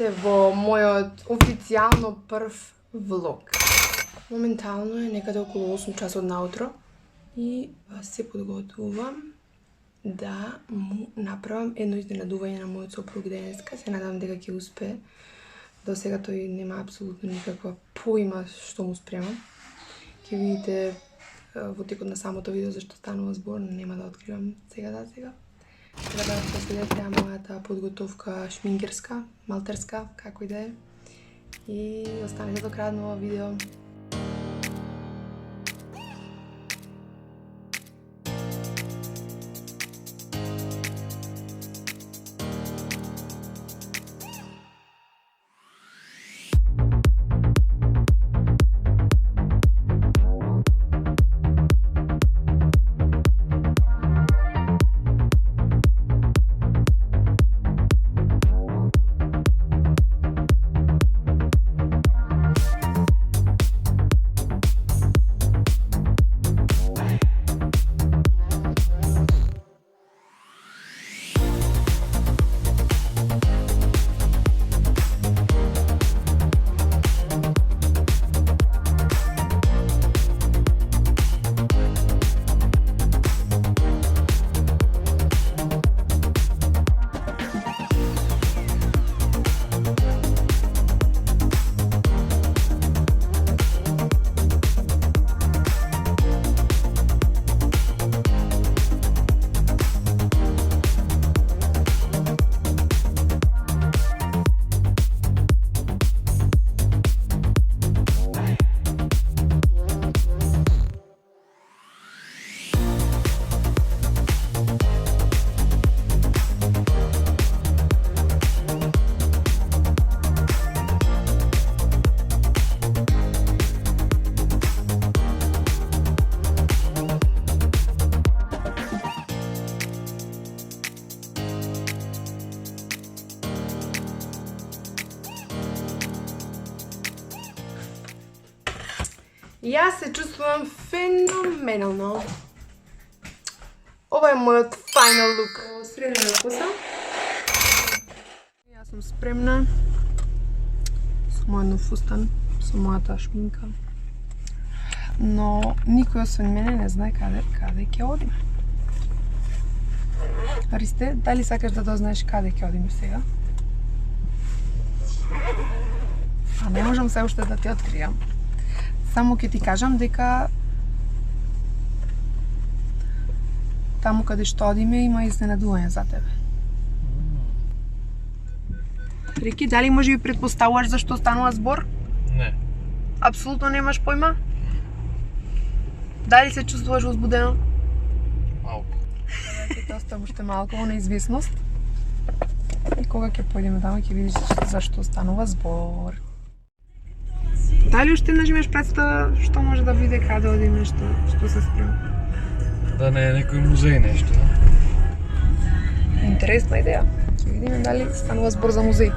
сте во мојот официјално прв влог. Моментално е некаде околу 8 часот наутро и се подготвувам да му направам едно изненадување на мојот сопруг денеска. Се надам дека ќе успее. До сега тој нема апсолутно никаква поима што му спремам. Ќе видите во текот на самото видео зашто станува збор, нема да откривам сега. Сега да последете мојата подготовка шминкерска, малтерска, како и да е. И останете до крајот на ова видео. Јас се чувствувам феномено. Ова е мојот final look. Средена коса. Јас сум спремна со мојот нов фустан, со мојата шминка. Но никој освен мене не знае каде ќе одиме. Ристе, дали сакаш да дознаеш каде ќе одиме сега? А не можам се уште да ти откријам. Само ќе ти кажам дека таму каде што одиме има изненадување за тебе. Рики, дали може би претпоставуваш зашто станува збор? Не. Апсолутно немаш појма? Дали се чувствуваш возбудено? Малку. Ќе те оставам уште малку во неизвестност. И кога ќе појдеме таму ќе видиш зашто станува збор. Дали уште еднаш имаш представа што може да биде, каде одиме, што се спрема? Да не е некој музеј нешто. Интересна идеја. Ќе видиме дали станува збор за музеј.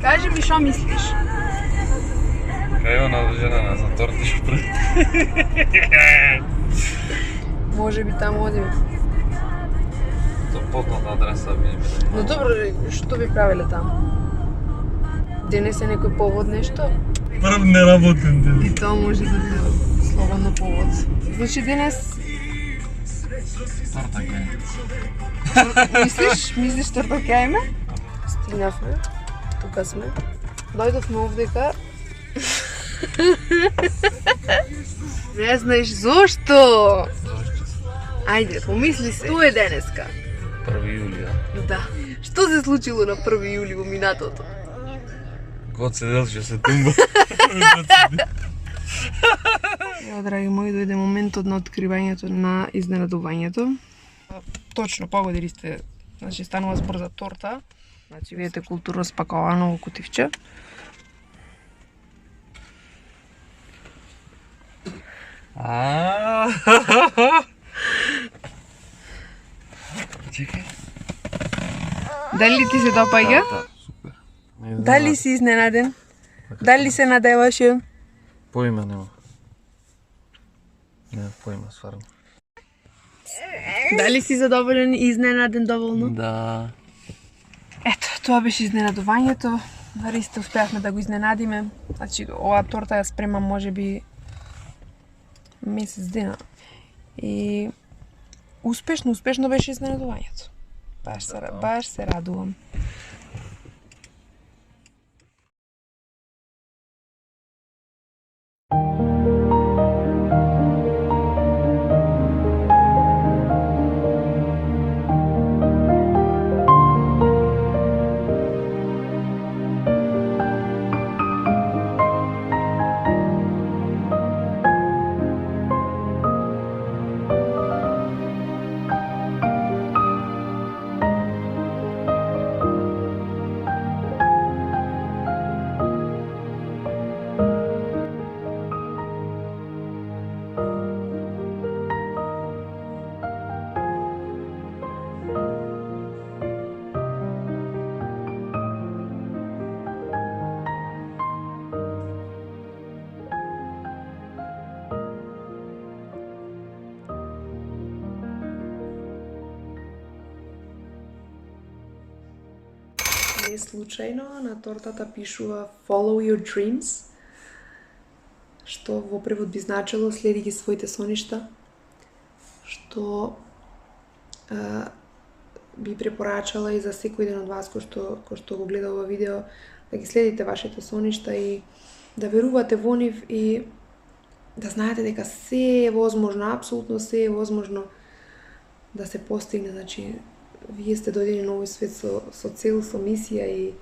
Кажи ми што мислиш? Кај она жена за торти што пред. Може би таму одиме. То позната адреса ми е. Но добро, што би правеле таму? Денес е некој повод нешто? Прв неработен ден. И тоа може да биде слободно повод. Значи денес Торта ке. Мислиш торта ќе име? Стигнавме. Тука сме. Дојдовме овдека. Не знаеш зошто? Зошто? Ајде, помисли се. Тоа е денеска. 1 јули, Да. Што се случило на 1 јули во минатото? Код се делче се тумба. Ево, драги мои, дојде моментот на откривањето на изненадувањето. Точно погодили сте, значи станува збор за торта. Значи видите културно спаковано во кутивче. Чекай. Дали ти се допаѓа? Да, супер. Дали си изненаден? Дали се надеваше? Поима нема. Не, поима стварно. Дали си задоволен и изненаден доволно? Да. Ето, тоа беше изненадувањето. Наристо успеавме да го изненадиме. Значи, оваа торта ја спремам можеби месец дена. И успешно беше изненадувањето. Баш се радувам. Не случајно на тортата пишува Follow your dreams, што во превод би значило следи ги своите соништа, што би препорачала и за секој ден од вас кој што го гледа ова видео, да ги следите вашите соништа и да верувате во нив и да знаете дека се е возможно, апсолутно се е возможно да се постигне. Значи, вие сте дојдени на овој свет со цел, со мисија и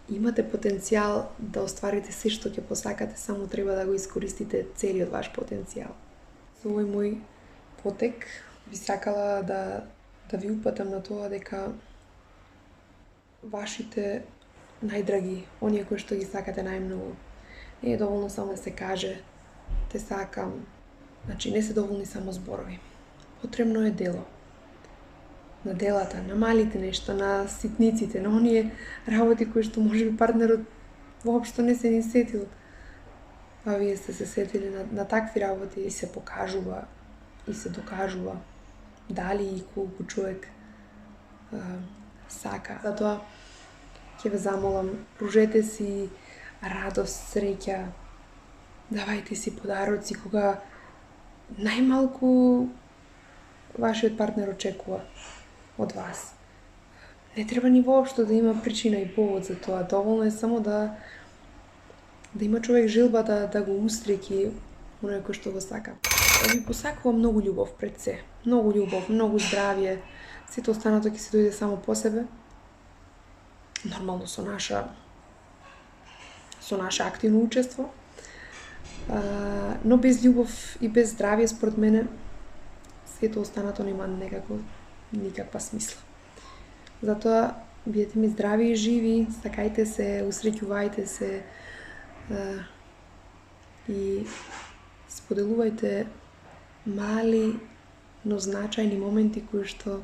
имате потенцијал да остварите се што ќе посакате, само треба да го искористите целиот ваш потенцијал. Со овој мој потек би сакала да ви упатам на тоа дека вашите најдраги, оние кои што ги сакате најмногу, не е доволно само да се каже те сакам, значи не се доволни само зборови. Потребно е дело. На делата, на малите нешта, на ситниците, на оние работи кои што можеби партнерот воопшто не се ни сетил. А вие сте се сетили на такви работи и се покажува и се докажува дали и колку човек сака. Затоа ќе ве замолам, пружете си радост, среќа, давајте си подароци кога најмалку вашиот партнер очекува од вас. Не треба ни воопшто да има причина и повод за тоа. Доволно е само да има човек желба да го устреки оној кој што го сака. Ви посакувам многу љубов пред се. Многу љубов, многу здравје. Сето останато ќе се дојде само по себе. Нормално со наше активно учество. Но без љубов и без здравје, според мене, сето останато нема никаква смисла. Затоа, бидете ми здрави и живи, сакајте се, усреќувајте се и споделувајте мали, но значајни моменти кои што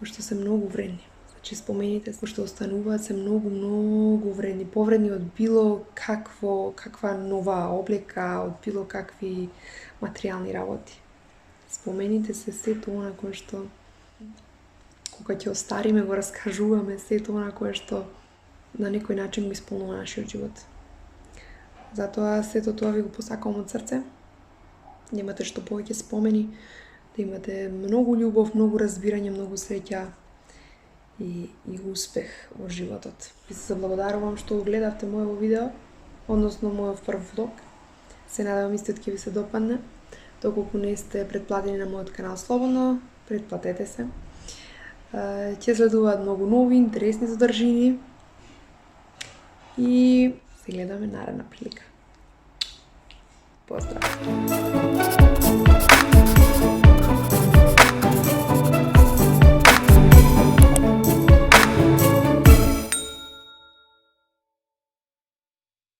се многу вредни. Значи, спомените кои што остануваат се многу вредни, повредни од било каква нова облека, од било какви материјални работи. Спомените се сето она кое што кога ќе остариме го раскажуваме, сето она кое што на некој начин го исполнува нашиот живот. Затоа сето тоа ви го посакувам од срце. Да имате што повеќе спомени, да имате многу љубов, многу разбирање, многу среќа и успех во животот. Ви се заблагодарувам што го гледавте моето видео, односно мојот прв влог. Се надевам истиот ќе ви се допадне. Доколку не сте претплатени на мојот канал, слободно претплатете се. Ќе следуваат многу нови, интересни содржини и се гледаме наредна прилика. Поздрав!